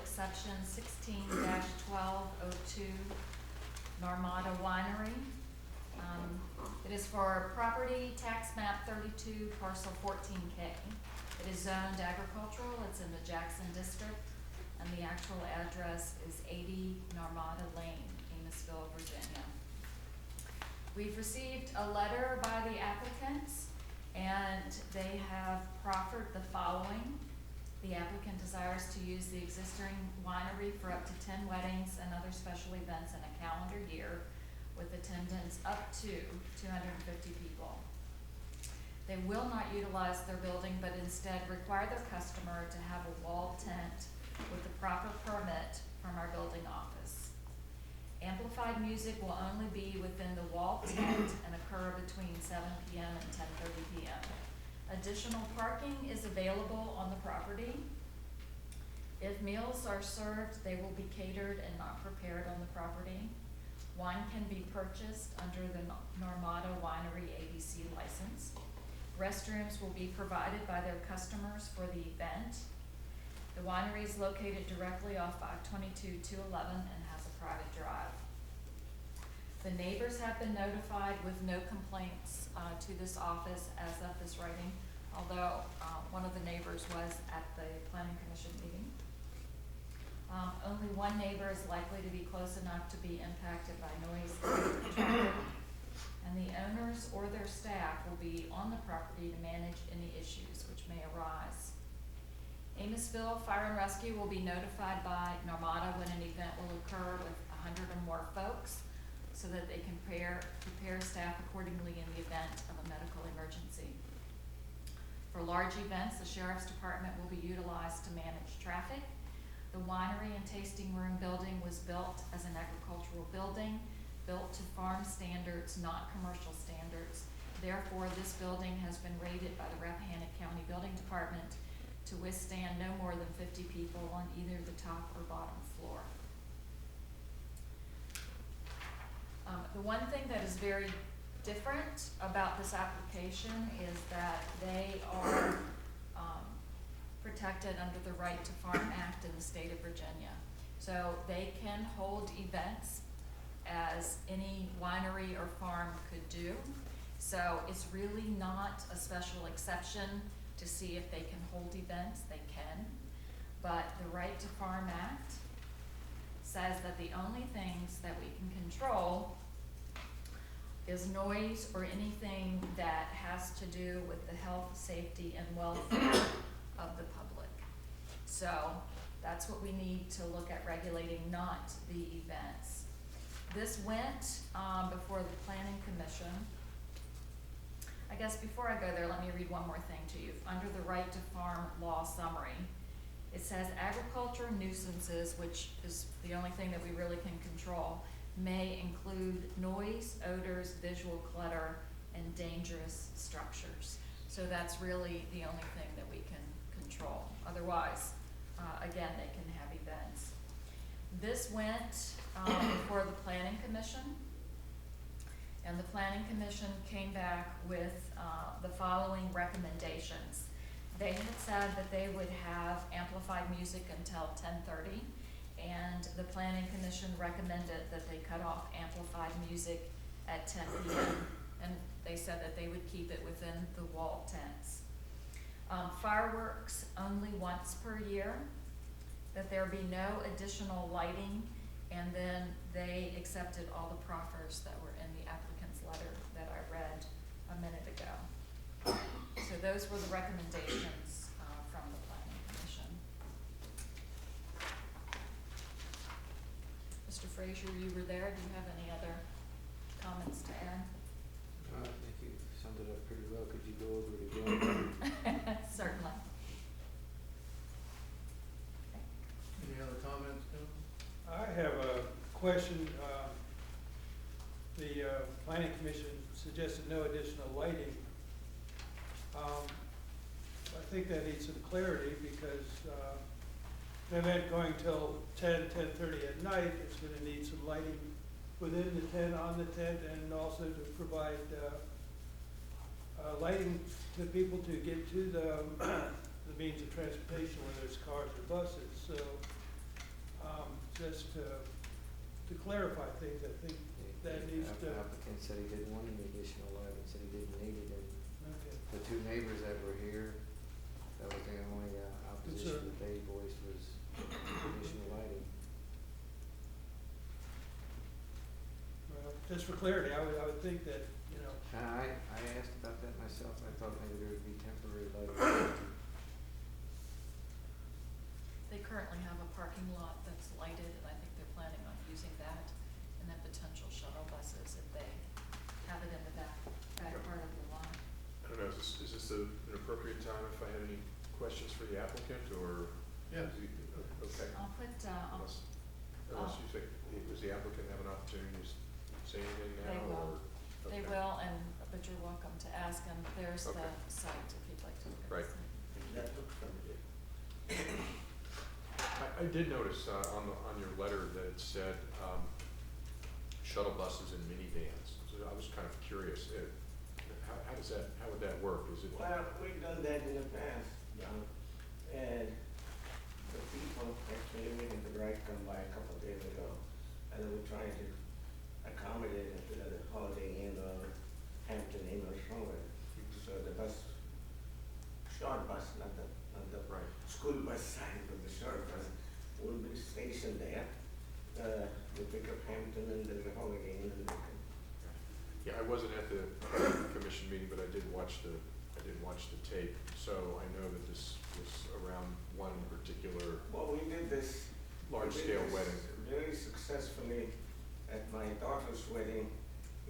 exception 16-1202 Narmada Winery. It is for property tax map 32 parcel 14K. It is zoned agricultural. It's in the Jackson district, and the actual address is 80 Narmada Lane, Amosville, Virginia. We've received a letter by the applicants, and they have proffered the following. The applicant desires to use the existing winery for up to 10 weddings and other special events in a calendar year, with attendance up to 250 people. They will not utilize their building, but instead require their customer to have a wall tent with the proper permit from our building office. Amplified music will only be within the wall tent and occur between 7 p.m. and 10:30 p.m. Additional parking is available on the property. If meals are served, they will be catered and not prepared on the property. Wine can be purchased under the Narmada Winery ABC license. Restrooms will be provided by their customers for the event. The winery is located directly off 522-211 and has a private drive. The neighbors have been notified with no complaints to this office as of this writing, although one of the neighbors was at the Planning Commission meeting. Only one neighbor is likely to be close enough to be impacted by noise and traffic, and the owners or their staff will be on the property to manage any issues which may arise. Amosville Fire and Rescue will be notified by Narmada when an event will occur with 100 or more folks, so that they can prepare staff accordingly in the event of a medical emergency. For large events, the Sheriff's Department will be utilized to manage traffic. The winery and tasting room building was built as an agricultural building, built to farm standards, not commercial standards. Therefore, this building has been rated by the Rappahannock County Building Department to withstand no more than 50 people on either the top or bottom floor. The one thing that is very different about this application is that they are protected under the Right to Farm Act in the state of Virginia. So they can hold events as any winery or farm could do. So it's really not a special exception to see if they can hold events. They can. But the Right to Farm Act says that the only things that we can control is noise or anything that has to do with the health, safety, and welfare of the public. So that's what we need to look at regulating, not the events. This went before the Planning Commission. I guess before I go there, let me read one more thing to you. Under the Right to Farm Law Summary, it says agriculture nuisances, which is the only thing that we really can control, may include noise, odors, visual clutter, and dangerous structures. So that's really the only thing that we can control. Otherwise, again, they can have events. This went before the Planning Commission, and the Planning Commission came back with the following recommendations. They had said that they would have amplified music until 10:30, and the Planning Commission recommended that they cut off amplified music at 10 p.m. and they said that they would keep it within the wall tents. Fireworks only once per year, that there be no additional lighting, and then they accepted all the proffers that were in the applicant's letter that I read a minute ago. So those were the recommendations from the Planning Commission. Mr. Frazier, you were there. Do you have any other comments to add? I think you summed it up pretty well. Could you go over it again? Certainly. Any other comments, Tim? I have a question. The Planning Commission suggested no additional lighting. I think that needs some clarity because an event going till 10:30 at night, it's going to need some lighting within the tent, on the tent, and also to provide lighting to people to get to the means of transportation, whether it's cars or buses. So just to clarify things, I think that needs to, Applicant said he didn't want any additional lighting, said he didn't need it, and okay. the two neighbors that were here, that was the only opposition that they voiced was additional lighting. Well, just for clarity, I would think that, you know, I asked about that myself, I thought maybe there would be temporary lighting. They currently have a parking lot that's lighted, and I think they're planning on using that, and then potential shuttle buses if they have it in the back part of the lot. I don't know, is this an appropriate time if I had any questions for the applicant, or? Yeah. Okay. I'll put, Unless you think, does the applicant have an opportunity to say anything now? They will. or- They okay. will, but you're welcome to ask them. There's the Okay. site if you'd like to look at the Right. site. That looks familiar. I did notice on your letter that it said shuttle buses and minivans. So I was kind of curious. How would that work? Is it? Well, we've done that in the past, John, and the people, actually, we had the right come by a couple of days ago, and they were trying to accommodate it to the Holiday Inn or Hampton Inn or somewhere. So the bus, short bus, not the Right. school bus side, but the short bus, will be stationed there. We pick up Hampton and there's a Holiday Inn and they can. Yeah, I wasn't at the commission meeting, but I did watch the tape. So I know that this was around one particular Well, we did this. large-scale we did this wedding. Very successfully at my daughter's wedding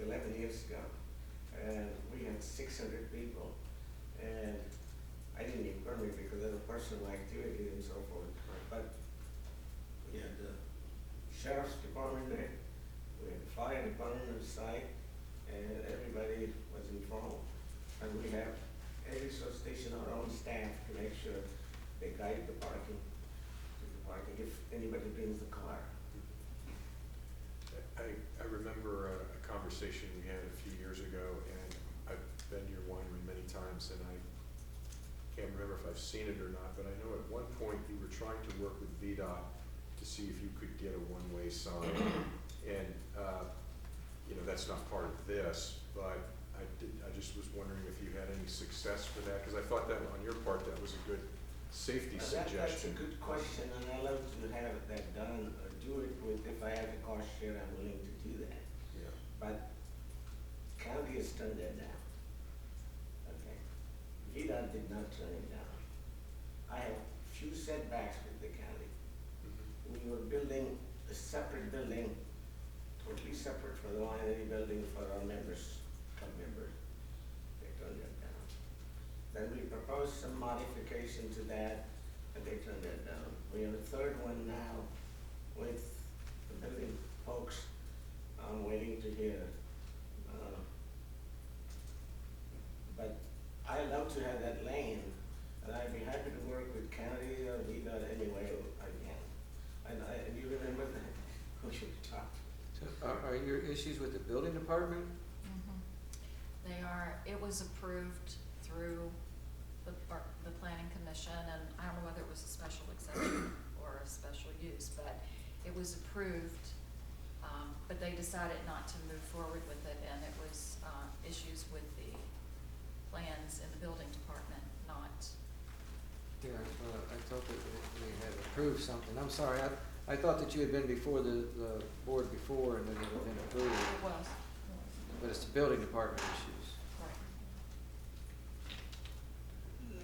11 years ago. And we had 600 people. And I didn't need permit because of the personal activity and so forth. Right. But we had the sheriff's department there, we had the fire department on site, and everybody was involved. And we have every substation our own staff to make sure they guide the parking, if anybody brings the car. I remember a conversation we had a few years ago, and I've been to your winery many times, and I can't remember if I've seen it or not, but I know at one point you were trying to work with VDOT to see if you could get a one-way sign. And, that's not part of this, but I just was wondering if you had any success for that, because I thought that on your part, that was a good safety That's a suggestion. good question, and I love to have that done, or do it with, if I have the cost share, I'm willing to do that. Yeah. But county has turned that down. Okay. VDOT did not turn it down. I have few setbacks with the county. Mhm. We were building a separate building, totally separate from the winery building for our members, club members. They turned that down. Then we proposed some modification to that, and they turned that down. We have a third one now with the building folks. I'm waiting to hear. But I love to have that lane, and I'd be happy to work with county or VDOT any way I can. And you remember that, we should talk. So are your issues with the building department? Mhm. They are, it was approved through the planning commission, and I don't know whether it was a special exception or a special use, but it was approved, but they decided not to move forward with it, and it was, issues with the plans in the building department, not. Yeah, I thought that they had approved something. I'm sorry, I thought that you had been before the board before and that it had been approved, It was. but it's the building department issues. Right.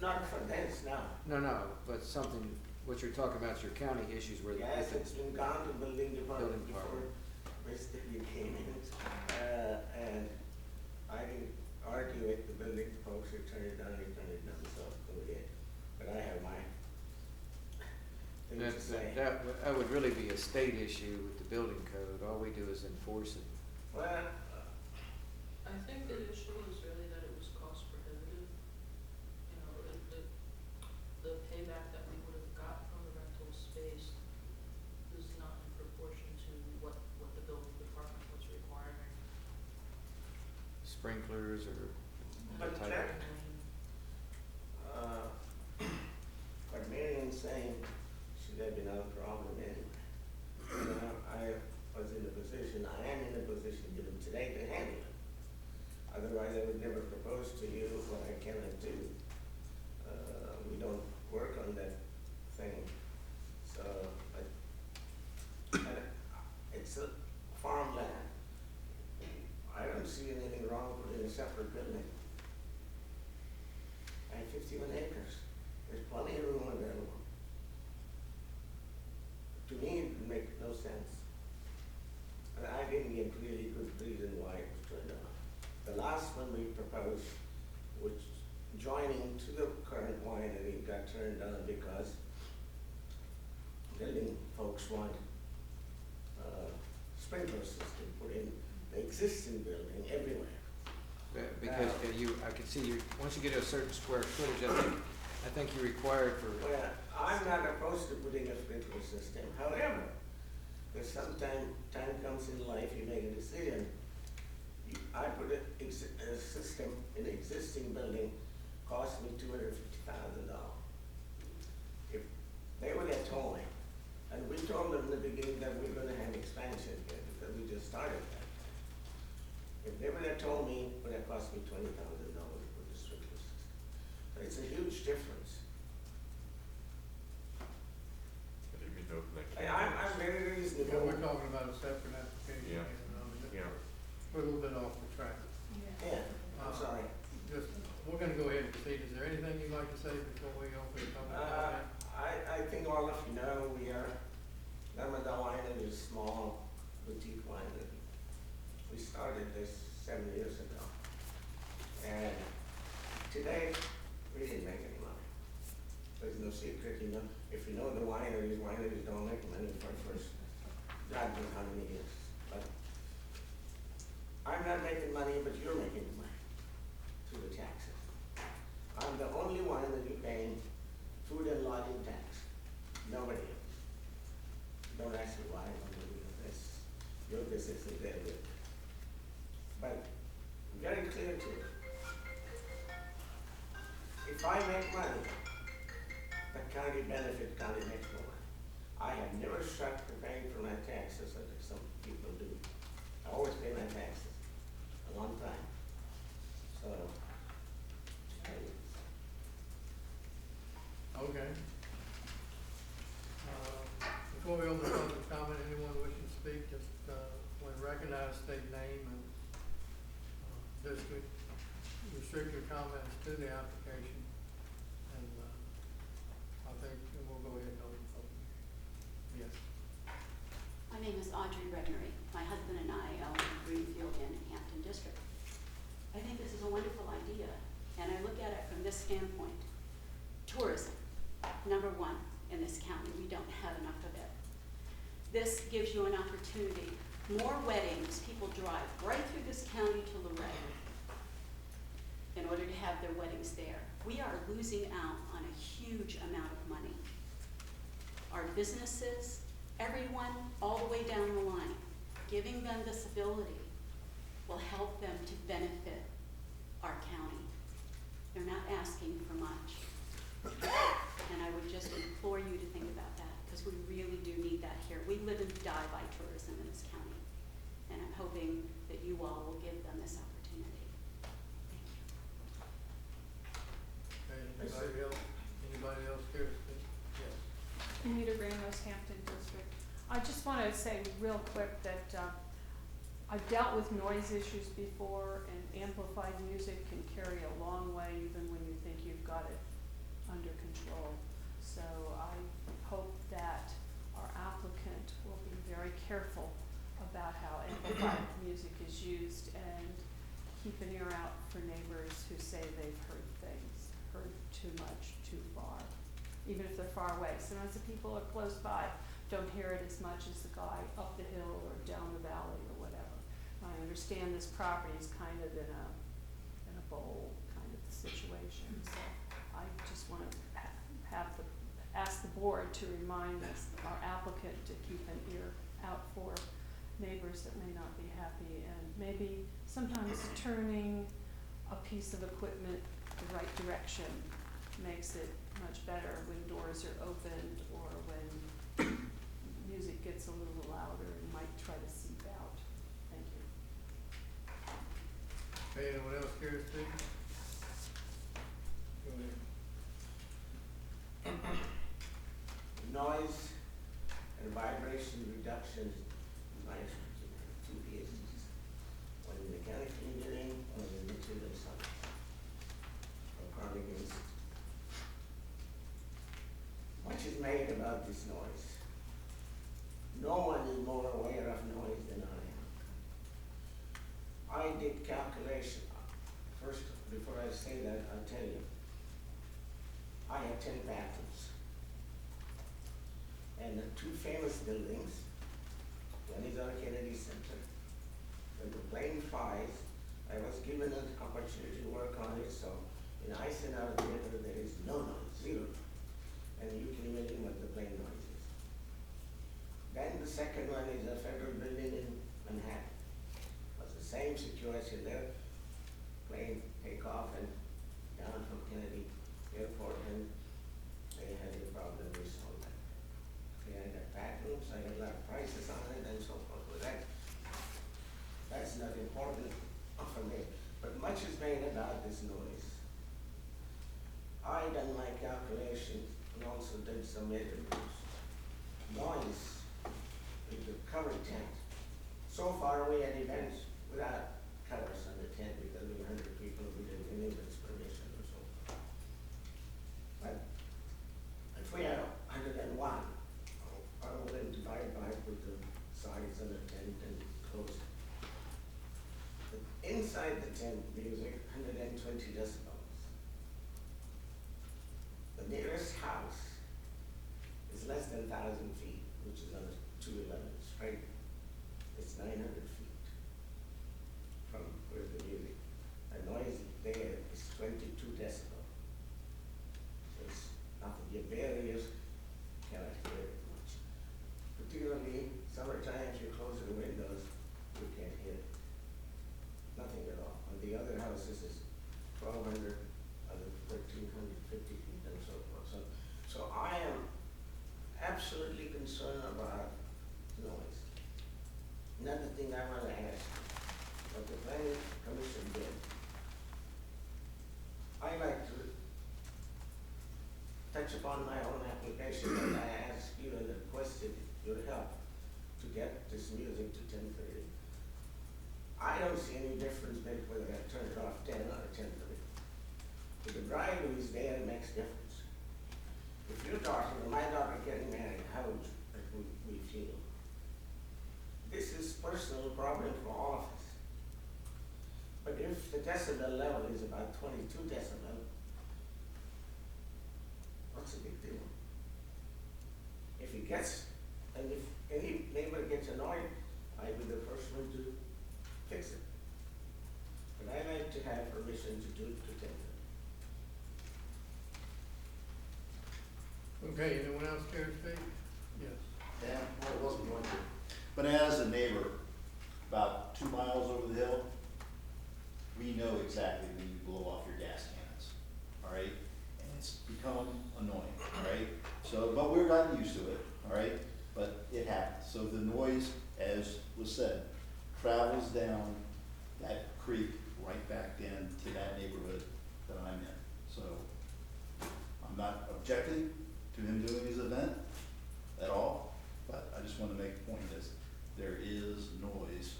Not for this, no. No, but something, what you're talking about is your county issues where. Yes, it's been gone to building department Building before department. Mr. Lee came in. And I didn't argue with the building folks, who turned it down, so go ahead. But I have my things to say. That would really be a state issue with the building code. All we do is enforce it. Well, I think the issue was really that it was cost prohibitive. The payback that we would have got from the rental space was not in proportion to what the building department was requiring. Sprinklers or But type that- of. what Marion's saying should have been our problem anyway. position, I am in a position given today to handle it. Otherwise, I would never propose to you what I cannot do. We don't work on that thing. So, it's a farmland. I don't see anything wrong with putting a separate building. I have 51 acres. There's plenty of room available. To me, it would make no sense. And I didn't get really good reason why it was turned down. The last one we proposed, which joining to the current winery, got turned down because building folks want sprinkler system put in the existing building everywhere. Because I could see you, once you get a certain square footage, I think you're required for. Well, I'm not opposed to putting a sprinkler system. However, there's time comes in life you make a decision. I put a system in the existing building, cost me $250,000. If they would have told me, and we told them in the beginning that we were going to have expansion here because we just started that. If they would have told me, it would have cost me $20,000 for the sprinkler system. But it's a huge difference. I didn't mean to open that can. I'm very Yeah, reasonable. we're talking about a separate application. Yeah. Yeah. We're a little bit off the track. Yeah, I'm sorry. Just, we're gonna go ahead and proceed. Is there anything you'd like to say before we open the public comment? I think all of you know we are, Lamada Winery is a small boutique winery. We started this 7 years ago. And today, we didn't make any money. There's no secret, you know, if you know the wineries don't make money for first, God knows how many years. But I'm not making money, but you're making the money through the taxes. I'm the only one that you're paying food and lodging tax. Nobody else. Don't ask me why I'm doing this. Your business is their business. But very clear to you. If I make money, the county benefit, county makes no money. I have never struck for paying for my taxes like some people do. I always pay my taxes a long time. So, Okay. Before we open the public comment, anyone wishing to speak, just, when recognized, state name and, district. Restrict your comments to the application. And, I think we'll go ahead and open the public. Yes. My name is Audrey Regnery. My husband and I own Greenfield in Hampton District. I think this is a wonderful idea, and I look at it from this standpoint. Tourism, number one in this county. We don't have enough of it. This gives you an opportunity. More weddings, people drive right through this county to Laredo in order to have their weddings there. We are losing out on a huge amount of money. Our businesses, everyone, all the way down the line, giving them this ability will help them to benefit our county. They're not asking for much. And I would just implore you to think about that, because we really do need that here. We live and die by tourism in this county. And I'm hoping that you all will give them this opportunity. Thank you. Okay, anybody else care to speak? Yes. Anita Ramos, Hampton District. I just want to say real quick that I've dealt with noise issues before, and amplified music can carry a long way even when you think you've got it under control. So I hope that our applicant will be very careful about how amplified music is used and keep an ear out for neighbors who say they've heard things, heard too much, too far, even if they're far away. Sometimes the people are close by don't hear it as much as the guy up the hill or down the valley or whatever. I understand this property is kind of in a bowl kind of situation, so I just want to ask the board to remind our applicant to keep an ear out for neighbors that may not be happy, and maybe sometimes turning a piece of equipment the right direction makes it much better when doors are opened or when music gets a little louder and might try to seep out. speak? Go ahead. Noise and vibration reduction, in my expertise, two PhDs, one in mechanical engineering, one in material science, from Carnegie Institute. Much is made about this noise. No one is more aware of noise than I am. I did calculation. First, before I say that, I'll tell you. I have 10 bathrooms. And the two famous buildings, one is our Kennedy Center. When the plane flies, I was given an opportunity to work on it, so in Eisenhower Theater there is no noise, zero. And you can imagine what the plane noise is. Then the second one is a federal building in Manhattan. It was the same situation there. Plane take off and down from Kennedy Airport, and they had a problem, we solved that. Okay, I got bathrooms, I got a lot of prices on it, and so forth with that. That's not important for me, but much is made about this noise. I done my calculations and also did some measurements. Noise with the covered tent. So far we had events without covers on the tent because we were 100 people, we didn't need anyone's permission or so forth. But if we had 101, I will divide by with the sides of the tent and close it. But inside the tent music, 120 decibels. The nearest house is less than 1,000 feet, which is on a 211 straight. It's 900 feet from where the music. The noise there is 22 decibels. So it's nothing. Your barriers cannot hear it much. Particularly summertime, if you close the windows, you can't hear it. Nothing at all. On the other houses is 1,200, other 1,350 feet and so forth. So I am absolutely concerned about noise. Another thing I want to ask, what the planning commission did, I like to touch upon my own application, and I ask you and requested your help to get this music to 10:30. I don't see any difference maybe whether I turn it off 10 or 10:30. If the bride who is there, it makes difference. If your daughter or my daughter getting married, how would we feel? This is a personal problem for all of us. But if the decibel level is about 22 decibel, what's the big deal? If it gets, and if any neighbor gets annoyed, I'd be the first one to fix it. But I like to have permission to do it to 10. Okay, anyone else care to speak? Yes. Yeah, well, it wasn't going to. But as a neighbor, about 2 miles over the hill, we know exactly when you blow off your gas cannons, all right? And it's become annoying, all right? So, but we're gotten used to it, all right? But it happens. So the noise, as was said, travels down that creek right back into that neighborhood that I'm in. So I'm not objecting to him doing his event at all, but I just want to make a point is there is noise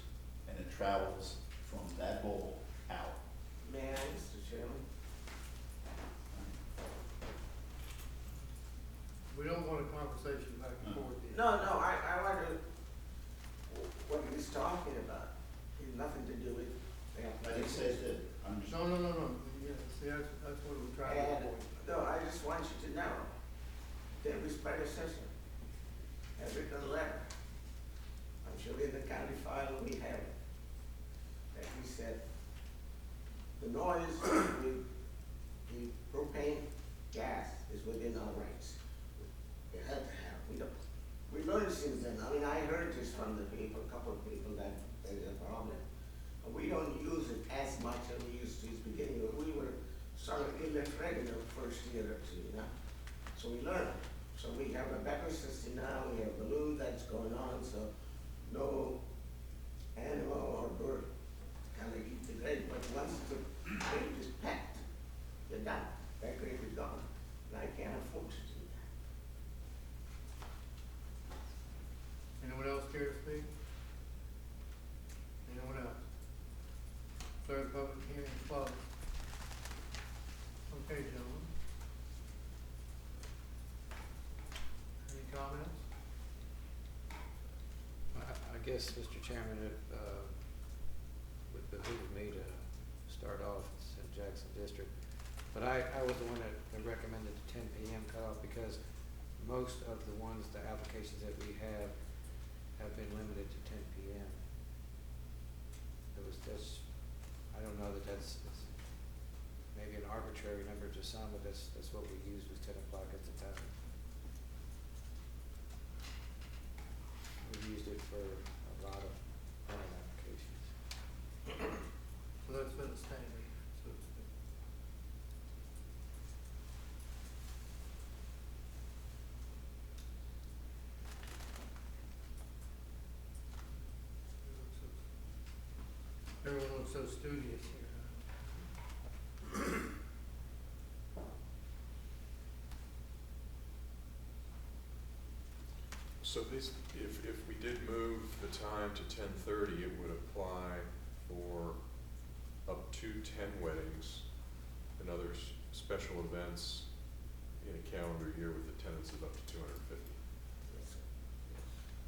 and it travels from that bowl out. May I, Mr. Chairman? We don't want a conversation back and forth here. No, I want to, what he's talking about has nothing to do with the I didn't say it did. I'm just. No. Yeah, see, that's what we're trying to And, avoid. no, I just want you to know, David's predecessor has written a letter. I'm sure in the county file we have it. That he said, the noise with the propane gas is within our rights. We have to have, we learned since then. I mean, I heard this from the people, a couple of people that there is a problem. We don't use it as much as we used to at the beginning. We were sort of irregular first year or two, you know? So we learned. So we have a better system now. We have balloon that's going on, so no animal or bird can eat the grape. But once the grape guess, Mr. Chairman, it would behoove me to start off in Jackson District. But I was the one that recommended the 10 PM cutoff because most of the ones, the applications that we have been limited to 10 PM. It was just, I don't know that it's maybe an arbitrary number to some, but that's what we used, was 10 o'clock at the time. We used it for a lot of grant applications. So that's been a standard, so to speak. Everyone looks so studious here. So this, if we did move the time to 10:30, it would apply for up to 10 weddings and other special events in a calendar year with attendance of up to 250.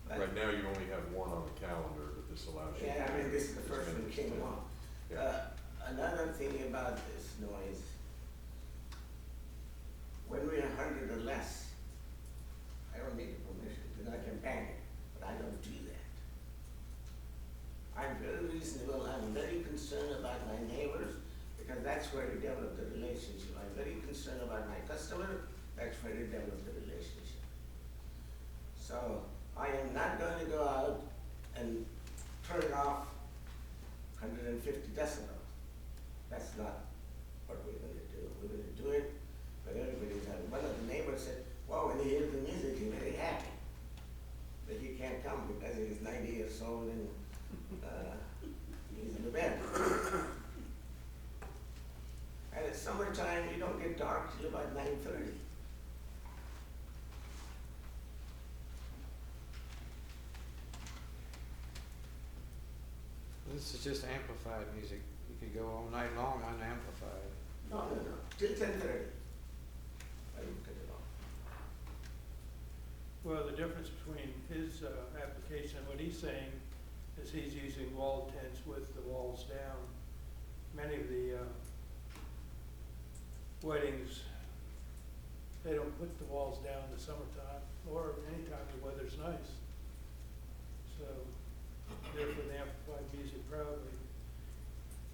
Right now, you only have one on the calendar, but this allows you. Yeah, I mean, this is the as first many one as came 10. along. Yeah. Another thing about this noise, when we're 100 or less, I don't need a permission, because I can bang it, but I don't do that. I'm very reasonable, I'm very concerned about my neighbors, because that's where you develop the relationship. I'm very concerned about my customer, that's where you develop the relationship. So, I am not going to go out and turn off 150 decibels. That's not what we're going to do. We're going to do it when everybody's happy. One of the neighbors said, well, when he hears the music, he's very happy. But he can't come because he's 90 years old and he's in the bed. And it's summertime, you don't get dark till about 9:30. This is just amplified music. You could go all night long unamplified. No, till 10:30. I will cut it off. Well, the difference between his application and what he's saying is he's using wall tents with the walls down. Many of the weddings, they don't put the walls down in the summertime or anytime the weather's nice. So therefore the amplified music probably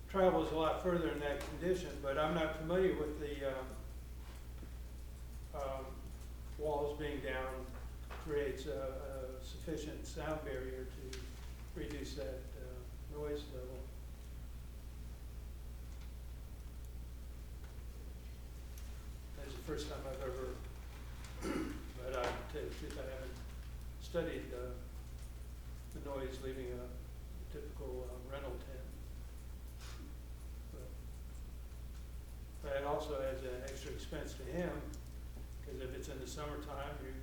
travels a lot further in that condition, but I'm not familiar with the walls being down creates a sufficient sound barrier to reduce that noise level. That's the first time I've ever, but I tell you the truth, I haven't studied the noise leaving a typical rental tent. But it also adds an extra expense to him, because if it's in the summertime, you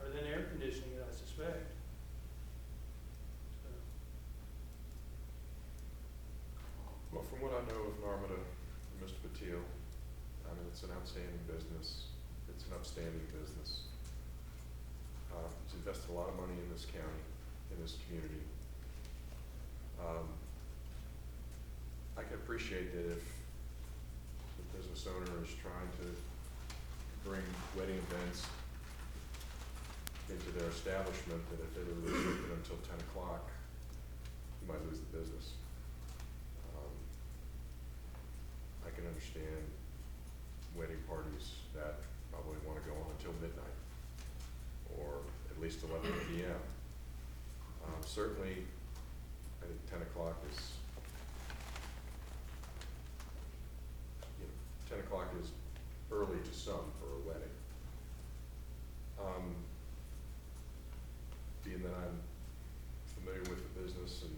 are then air conditioning it, I suspect. So, Well, from what I know of Narmada, Mr. Patil, I mean, it's an outstanding business. It's an upstanding business. It's invested a lot of money in this county, in this community. I can appreciate that if the business owner is trying to bring wedding events into their establishment, that if they were restricted until 10 o'clock, you might lose the business. I can understand wedding parties that probably want to go on until midnight, or at least 11 p.m. Certainly, I think 10 o'clock is, 10 o'clock is early to some for a wedding. Being that I'm familiar with the business and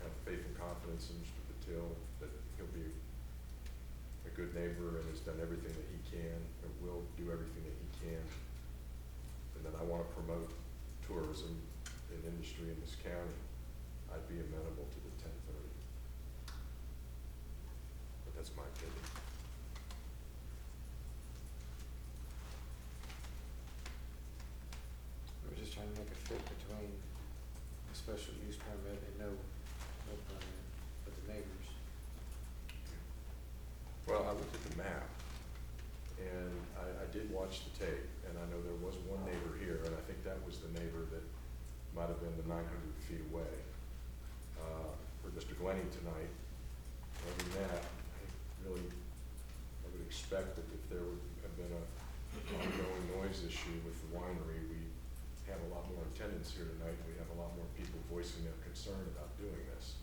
have faith and confidence in Mr. Patil, that he'll be a good neighbor and has done everything that he can, and will do everything that he can. And then I want to promote tourism and industry in this county. I'd be amenable to the 10:30. But that's my opinion. We're just trying to make a fit between the special use permit and no permit with the neighbors. Well, I looked at the map, and I did watch the tape, and I know there was one neighbor here, and I think that was the neighbor that might have been the 900 feet away. For Mr. Glennie tonight, other than that, I would expect that if there would have been a ongoing noise issue with the winery, we have a lot more attendance here tonight, and we have a lot more people voicing their concern about doing this.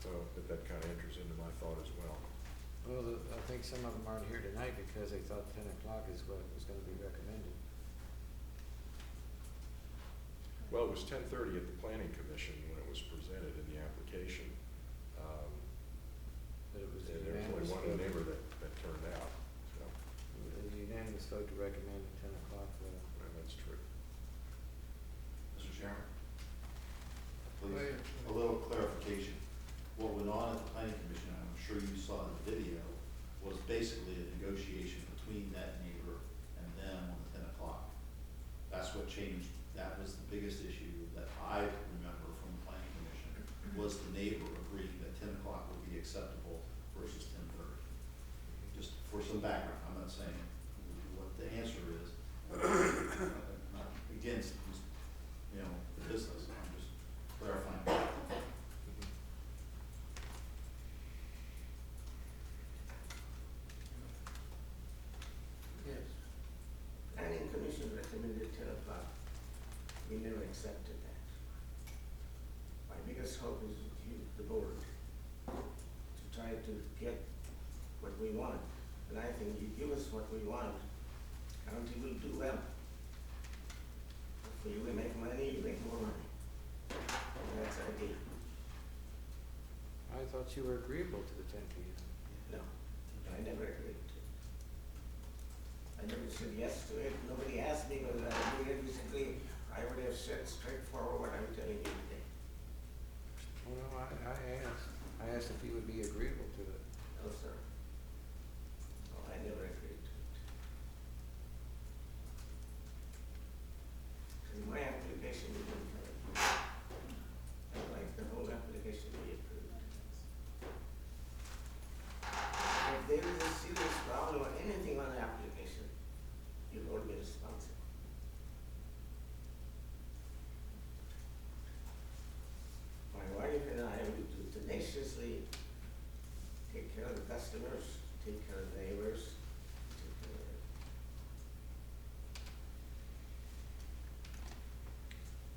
So, but that kind of enters into my thought as well. Well, I think some of them aren't here tonight because they thought 10 o'clock is what was gonna be recommended. Well, it was 10:30 at the planning commission when it was presented in the application. But it was a And there was only unanimous one vote. neighbor that turned out, so, It was a unanimous vote to recommend 10 o'clock, well, that's true. Mr. Chairman? Go Please, ahead. a little clarification. What went on at the planning commission, I'm sure you saw in the video, was basically a negotiation between that neighbor and them on the 10 o'clock. That's what changed. That was the biggest issue that I remember from the planning commission, was the neighbor agreeing that 10 o'clock would be acceptable versus 10:30. Just for some background, I'm not saying what the answer is. I'm not against, you know, the business, I'm just clarifying. Yes. Planning commission recommended 10 o'clock. We never accepted that. My biggest hope is with you, the board, to try to get what we want. And I think you give us what we want, county will do well. For you, we make money, you make more money. And that's our deal. I thought you were agreeable to the 10 p.m. No, I never agreed to it. I never said yes to it. Nobody asked me whether I agree or disagree. I would have said straightforward what I'm telling you today. Oh, no, I asked if you would be agreeable to it. No, sir. No, I never agreed to it. In my application, you didn't have it. I'd like the whole application to be approved. If there is a serious problem or anything on the application, you hold me responsible. My wife and I will do tenaciously take care of the customers, take care of the neighbors, take care of everything.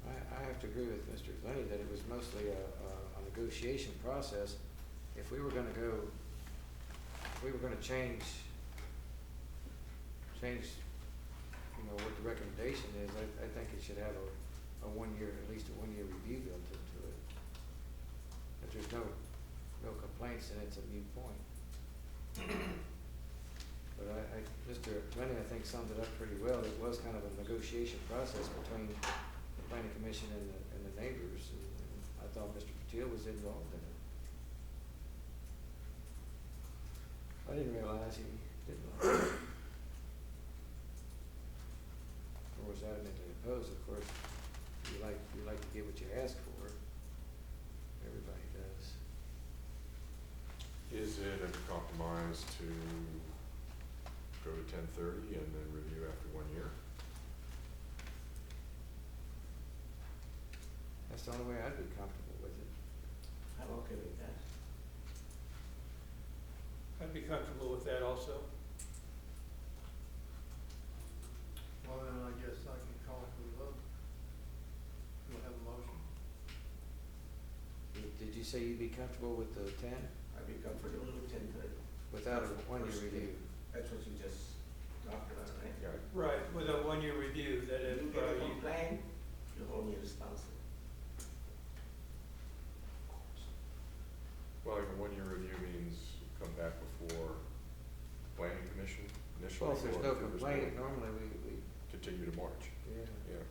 I have to agree with Mr. Glennie that it was mostly a negotiation process. If we were gonna change, you know, what the recommendation is, I think it should have a 1 year, at least a 1 year review built into it. If there's no complaints, then it's a moot point. But Mr. Glennie, I think summed it up pretty well. It was kind of a negotiation process between the planning commission and the neighbors, and I thought Mr. Patil was involved in it. I didn't realize he didn't. Or was adamantly opposed. Of course, you like to get what you ask for. Everybody does. Is it a compromise to go to 10:30 and then review after 1 year? That's the only way I'd be comfortable with it. I'm okay with that. I'd be comfortable with that also. Well, then I guess I can call for the vote. We'll have a motion. Did you say you'd be comfortable with the 10 I'd be comfortable with 10:30. without a 1 year review? That's what you just talked about, right? Yeah, Right, with a 1 year review, that if, You get a complaint, you hold me responsible. well, like a 1 year review means you come back before planning commission initially. Well, if there's or no if there was complaint, normally we, Continue to March, yeah. yeah.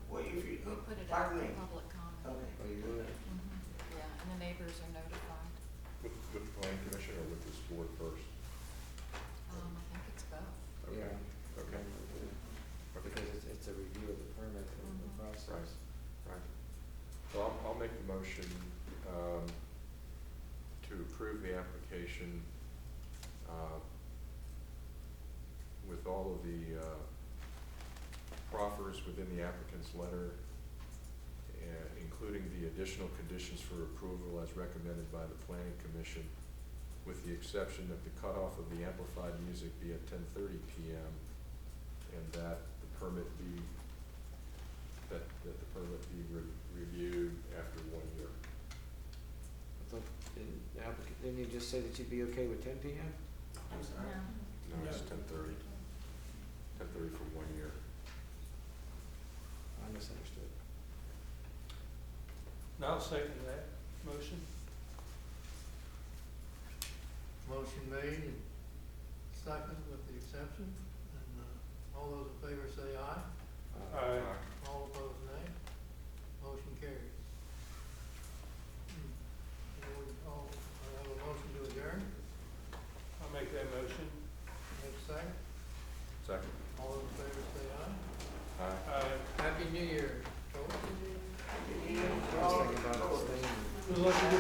Well, if you, We put it out pardon for me. public comment. Okay. Oh, you would? Yeah, and the neighbors are notified. With the planning commission or with this board first? I think it's both. Okay. Yeah. Okay. Because it's a make the motion, to approve the application, with all of the, proffers within the applicant's letter, including the additional conditions for approval as recommended by the planning commission, with the exception that the cutoff of the amplified music be at 10:30 PM, and that the permit be, that the permit be reviewed after 1 year. I thought, didn't you just say that you'd be okay with 10 PM? I'm sorry. No. No, it's 10:30. 10:30 for 1 year. I misunderstood. I'll second that motion. Motion made and second with the exception, and, all those in favor say aye. Aye. All opposed, nay. Motion carries. I have a motion to adjourn. I'll make that motion. Have a second. Second. All those in favor say aye. Aye. Happy New Year, folks. I was thinking about abstaining. Good luck with your